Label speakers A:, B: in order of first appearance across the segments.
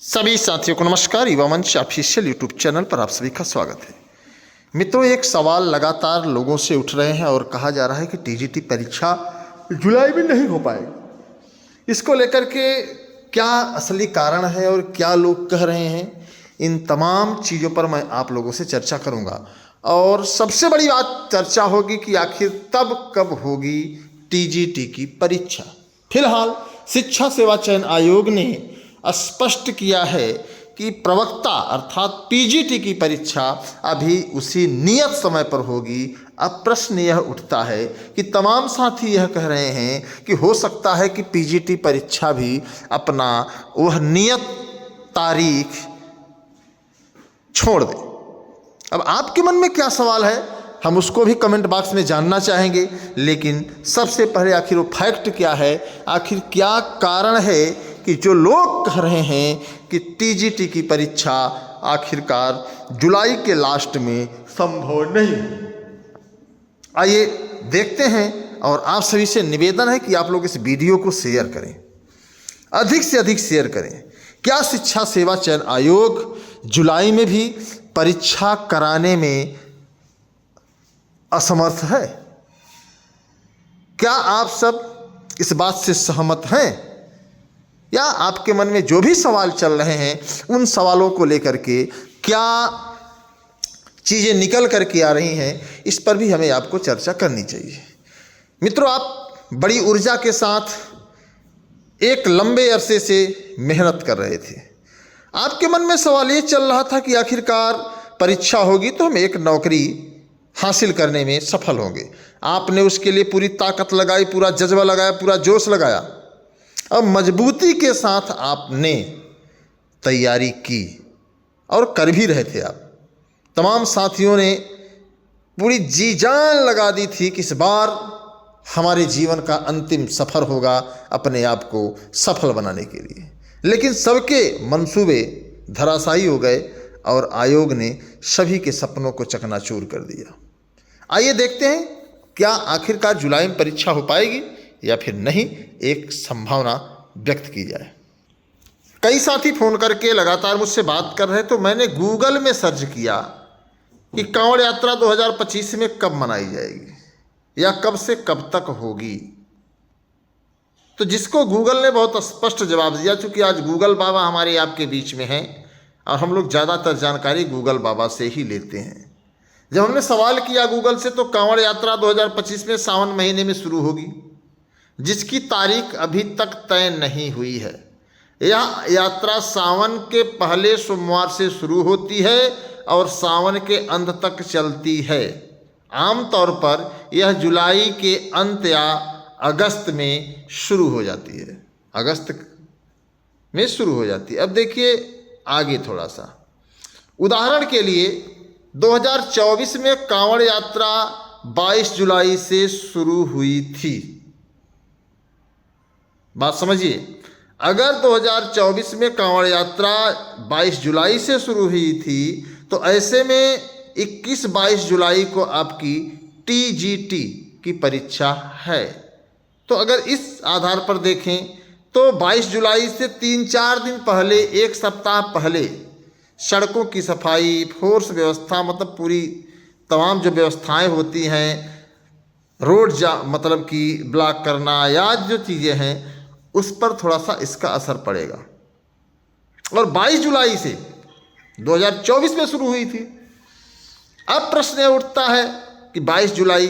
A: सभी साथियों को नमस्कार। युवा मंच ऑफिशियल यूट्यूब चैनल पर आप सभी का स्वागत है। मित्रों, एक सवाल लगातार लोगों से उठ रहे हैं और कहा जा रहा है कि टीजीटी परीक्षा जुलाई में नहीं हो पाएगी। इसको लेकर के क्या असली कारण है और क्या लोग कह रहे हैं, इन तमाम चीज़ों पर मैं आप लोगों से चर्चा करूंगा। और सबसे बड़ी बात चर्चा होगी कि आखिर तब कब होगी टीजीटी की परीक्षा। फिलहाल शिक्षा सेवा चयन आयोग ने स्पष्ट किया है कि प्रवक्ता अर्थात पीजीटी की परीक्षा अभी उसी नियत समय पर होगी। अब प्रश्न यह उठता है कि तमाम साथी यह कह रहे हैं कि हो सकता है कि पीजीटी परीक्षा भी अपना वह नियत तारीख छोड़ दे। अब आपके मन में क्या सवाल है, हम उसको भी कमेंट बॉक्स में जानना चाहेंगे। लेकिन सबसे पहले आखिर वो फैक्ट क्या है, आखिर क्या कारण है कि जो लोग कह रहे हैं कि टीजीटी की परीक्षा आखिरकार जुलाई के लास्ट में संभव नहीं। आइए देखते हैं। और आप सभी से निवेदन है कि आप लोग इस वीडियो को शेयर करें, अधिक से अधिक शेयर करें। क्या शिक्षा सेवा चयन आयोग जुलाई में भी परीक्षा कराने में असमर्थ है? क्या आप सब इस बात से सहमत हैं, या आपके मन में जो भी सवाल चल रहे हैं उन सवालों को लेकर के क्या चीज़ें निकल कर के आ रही हैं, इस पर भी हमें आपको चर्चा करनी चाहिए। मित्रों, आप बड़ी ऊर्जा के साथ एक लंबे अरसे से मेहनत कर रहे थे। आपके मन में सवाल ये चल रहा था कि आखिरकार परीक्षा होगी तो हम एक नौकरी हासिल करने में सफल होंगे। आपने उसके लिए पूरी ताकत लगाई, पूरा जज्बा लगाया, पूरा जोश लगाया। अब मजबूती के साथ आपने तैयारी की और कर भी रहे थे। आप तमाम साथियों ने पूरी जी जान लगा दी थी कि इस बार हमारे जीवन का अंतिम सफ़र होगा अपने आप को सफल बनाने के लिए। लेकिन सबके मंसूबे धराशायी हो गए और आयोग ने सभी के सपनों को चकनाचूर कर दिया। आइए देखते हैं क्या आखिरकार जुलाई में परीक्षा हो पाएगी या फिर नहीं, एक संभावना व्यक्त की जाए। कई साथी फ़ोन करके लगातार मुझसे बात कर रहे, तो मैंने गूगल में सर्च किया कि कांवड़ यात्रा 2025 में कब मनाई जाएगी या कब से कब तक होगी। तो जिसको गूगल ने बहुत स्पष्ट जवाब दिया, चूँकि आज गूगल बाबा हमारे आपके बीच में हैं और हम लोग ज़्यादातर जानकारी गूगल बाबा से ही लेते हैं। जब हमने सवाल किया गूगल से, तो कांवड़ यात्रा 2025 में सावन महीने में शुरू होगी, जिसकी तारीख अभी तक तय नहीं हुई है। यह यात्रा सावन के पहले सोमवार से शुरू होती है और सावन के अंत तक चलती है। आमतौर पर यह जुलाई के अंत या अगस्त में शुरू हो जाती है। अगस्त में शुरू हो जाती है। अब देखिए आगे थोड़ा सा, उदाहरण के लिए 2024 में कांवड़ यात्रा 22 जुलाई से शुरू हुई थी। बात समझिए, अगर 2024 में कांवड़ यात्रा 22 जुलाई से शुरू हुई थी, तो ऐसे में 21-22 जुलाई को आपकी टीजीटी की परीक्षा है। तो अगर इस आधार पर देखें तो 22 जुलाई से 3-4 दिन पहले, एक सप्ताह पहले सड़कों की सफाई, फोर्स व्यवस्था, मतलब पूरी तमाम जो व्यवस्थाएं होती हैं, रोड मतलब कि ब्लॉक करना या जो चीज़ें हैं, उस पर थोड़ा सा इसका असर पड़ेगा। और 22 जुलाई से 2024 में शुरू हुई थी। अब प्रश्न उठता है कि 22 जुलाई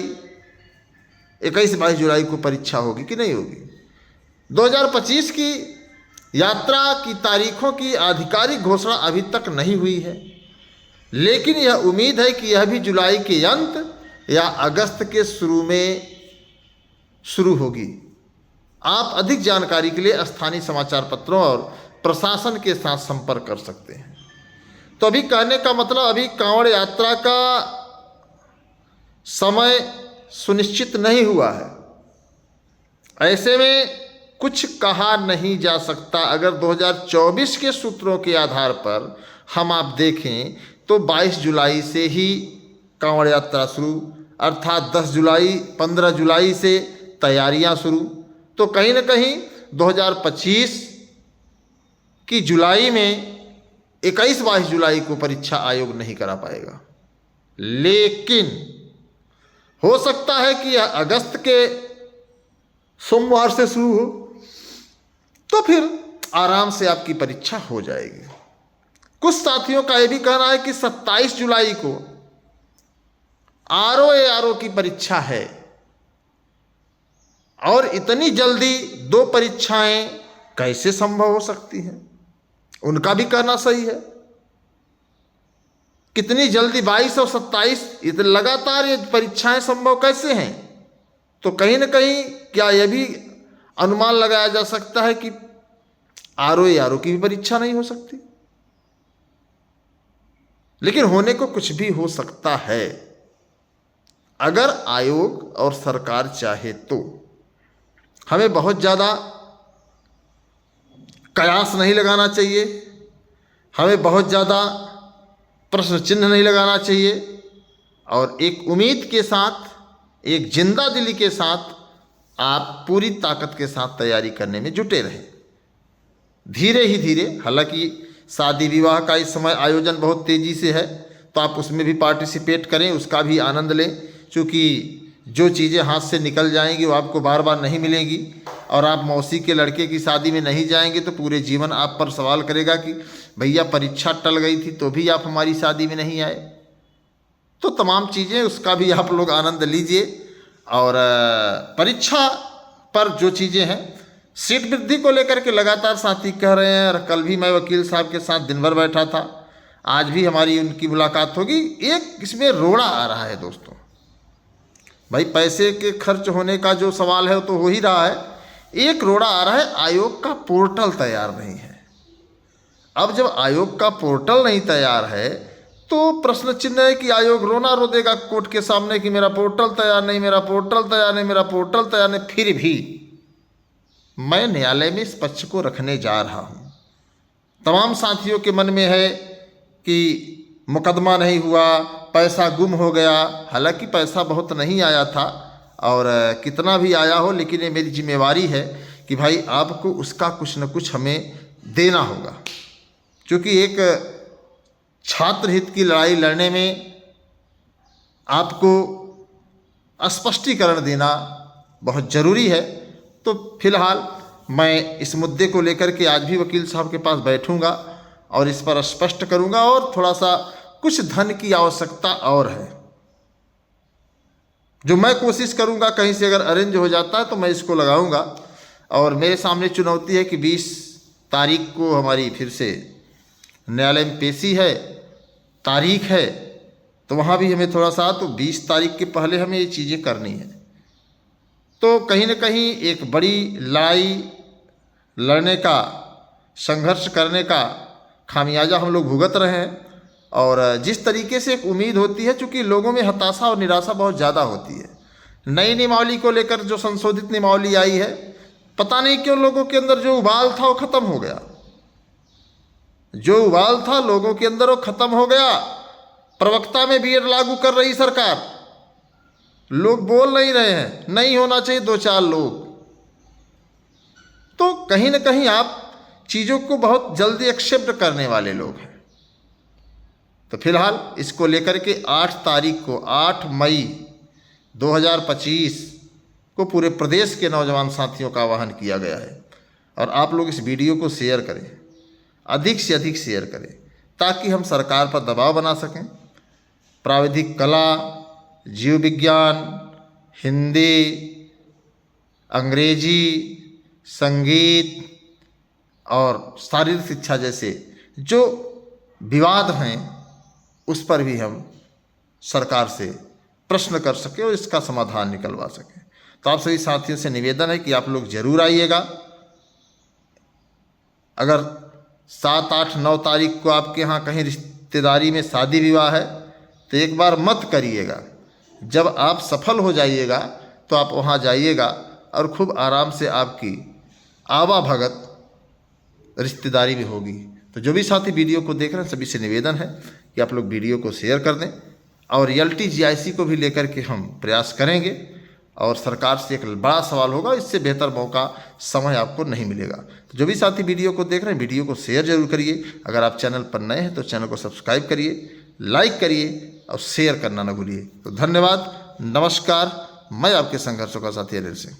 A: 21-22 जुलाई को परीक्षा होगी कि नहीं होगी। 2025 की यात्रा की तारीखों की आधिकारिक घोषणा अभी तक नहीं हुई है, लेकिन यह उम्मीद है कि यह भी जुलाई के अंत या अगस्त के शुरू में शुरू होगी। आप अधिक जानकारी के लिए स्थानीय समाचार पत्रों और प्रशासन के साथ संपर्क कर सकते हैं। तो अभी कहने का मतलब, अभी कांवड़ यात्रा का समय सुनिश्चित नहीं हुआ है। ऐसे में कुछ कहा नहीं जा सकता। अगर 2024 के सूत्रों के आधार पर हम आप देखें तो 22 जुलाई से ही कांवड़ यात्रा शुरू, अर्थात 10 जुलाई 15 जुलाई से तैयारियां शुरू। तो कहीं ना कहीं 2025 कि जुलाई में 21-22 जुलाई को परीक्षा आयोग नहीं करा पाएगा, लेकिन हो सकता है कि अगस्त के सोमवार से शुरू हो, तो फिर आराम से आपकी परीक्षा हो जाएगी। कुछ साथियों का यह भी कहना है कि 27 जुलाई को आरओ की परीक्षा है और इतनी जल्दी 2 परीक्षाएं कैसे संभव हो सकती हैं। उनका भी कहना सही है। कितनी जल्दी 22 और 27 इतने लगातार ये परीक्षाएं संभव कैसे हैं। तो कहीं ना कहीं क्या यह भी अनुमान लगाया जा सकता है कि आरओ की भी परीक्षा नहीं हो सकती। लेकिन होने को कुछ भी हो सकता है। अगर आयोग और सरकार चाहे तो हमें बहुत ज़्यादा कयास नहीं लगाना चाहिए, हमें बहुत ज़्यादा प्रश्न चिन्ह नहीं लगाना चाहिए और एक उम्मीद के साथ, एक जिंदा दिली के साथ आप पूरी ताकत के साथ तैयारी करने में जुटे रहें। धीरे ही धीरे, हालांकि शादी विवाह का इस समय आयोजन बहुत तेज़ी से है, तो आप उसमें भी पार्टिसिपेट करें, उसका भी आनंद लें, क्योंकि जो चीज़ें हाथ से निकल जाएंगी वो आपको बार बार नहीं मिलेंगी। और आप मौसी के लड़के की शादी में नहीं जाएंगे तो पूरे जीवन आप पर सवाल करेगा कि भैया परीक्षा टल गई थी तो भी आप हमारी शादी में नहीं आए। तो तमाम चीज़ें, उसका भी आप लोग आनंद लीजिए। और परीक्षा पर जो चीज़ें हैं, सीट वृद्धि को लेकर के लगातार साथी कह रहे हैं, और कल भी मैं वकील साहब के साथ दिन भर बैठा था, आज भी हमारी उनकी मुलाकात होगी। एक इसमें रोड़ा आ रहा है दोस्तों, भाई पैसे के खर्च होने का जो सवाल है तो हो ही रहा है। एक रोड़ा आ रहा है, आयोग का पोर्टल तैयार नहीं है। अब जब आयोग का पोर्टल नहीं तैयार है तो प्रश्न चिन्ह है कि आयोग रोना रो देगा कोर्ट के सामने कि मेरा पोर्टल तैयार नहीं, मेरा पोर्टल तैयार नहीं, मेरा पोर्टल तैयार नहीं। फिर भी मैं न्यायालय में इस पक्ष को रखने जा रहा हूँ। तमाम साथियों के मन में है कि मुकदमा नहीं हुआ, पैसा गुम हो गया। हालांकि पैसा बहुत नहीं आया था, और कितना भी आया हो, लेकिन ये मेरी जिम्मेवारी है कि भाई आपको उसका कुछ न कुछ हमें देना होगा, क्योंकि एक छात्र हित की लड़ाई लड़ने में आपको स्पष्टीकरण देना बहुत ज़रूरी है। तो फिलहाल मैं इस मुद्दे को लेकर के आज भी वकील साहब के पास बैठूंगा और इस पर स्पष्ट करूंगा। और थोड़ा सा कुछ धन की आवश्यकता और है, जो मैं कोशिश करूंगा कहीं से अगर अरेंज हो जाता है तो मैं इसको लगाऊंगा। और मेरे सामने चुनौती है कि 20 तारीख को हमारी फिर से न्यायालय में पेशी है, तारीख है, तो वहाँ भी हमें थोड़ा सा, तो 20 तारीख के पहले हमें ये चीज़ें करनी है। तो कहीं ना कहीं एक बड़ी लड़ाई लड़ने का, संघर्ष करने का खामियाजा हम लोग भुगत रहे हैं। और जिस तरीके से एक उम्मीद होती है, चूँकि लोगों में हताशा और निराशा बहुत ज़्यादा होती है। नई नियमावली को लेकर जो संशोधित नियमावली आई है, पता नहीं क्यों लोगों के अंदर जो उबाल था वो ख़त्म हो गया। जो उबाल था लोगों के अंदर वो ख़त्म हो गया। प्रवक्ता में बीएड लागू कर रही सरकार, लोग बोल नहीं रहे हैं, नहीं होना चाहिए 2-4 लोग। तो कहीं ना कहीं आप चीज़ों को बहुत जल्दी एक्सेप्ट करने वाले लोग हैं। तो फिलहाल इसको लेकर के 8 तारीख को, 8 मई 2025 को पूरे प्रदेश के नौजवान साथियों का आह्वान किया गया है। और आप लोग इस वीडियो को शेयर करें, अधिक से अधिक शेयर करें, ताकि हम सरकार पर दबाव बना सकें। प्राविधिक कला, जीव विज्ञान, हिंदी, अंग्रेजी, संगीत और शारीरिक शिक्षा जैसे जो विवाद हैं उस पर भी हम सरकार से प्रश्न कर सकें और इसका समाधान निकलवा सकें। तो आप सभी साथियों से निवेदन है कि आप लोग ज़रूर आइएगा। अगर 7, 8, 9 तारीख को आपके यहाँ कहीं रिश्तेदारी में शादी विवाह है तो एक बार मत करिएगा। जब आप सफल हो जाइएगा तो आप वहाँ जाइएगा और खूब आराम से आपकी आवाभगत रिश्तेदारी में होगी। तो जो भी साथी वीडियो को देख रहे हैं सभी से निवेदन है कि आप लोग वीडियो को शेयर कर दें। और LTGIC को भी लेकर के हम प्रयास करेंगे और सरकार से एक बड़ा सवाल होगा, इससे बेहतर मौका समय आपको नहीं मिलेगा। तो जो भी साथी वीडियो को देख रहे हैं, वीडियो को शेयर जरूर करिए। अगर आप चैनल पर नए हैं तो चैनल को सब्सक्राइब करिए, लाइक करिए और शेयर करना ना भूलिए। तो धन्यवाद, नमस्कार। मैं आपके संघर्षों का साथी अनिल सिंह।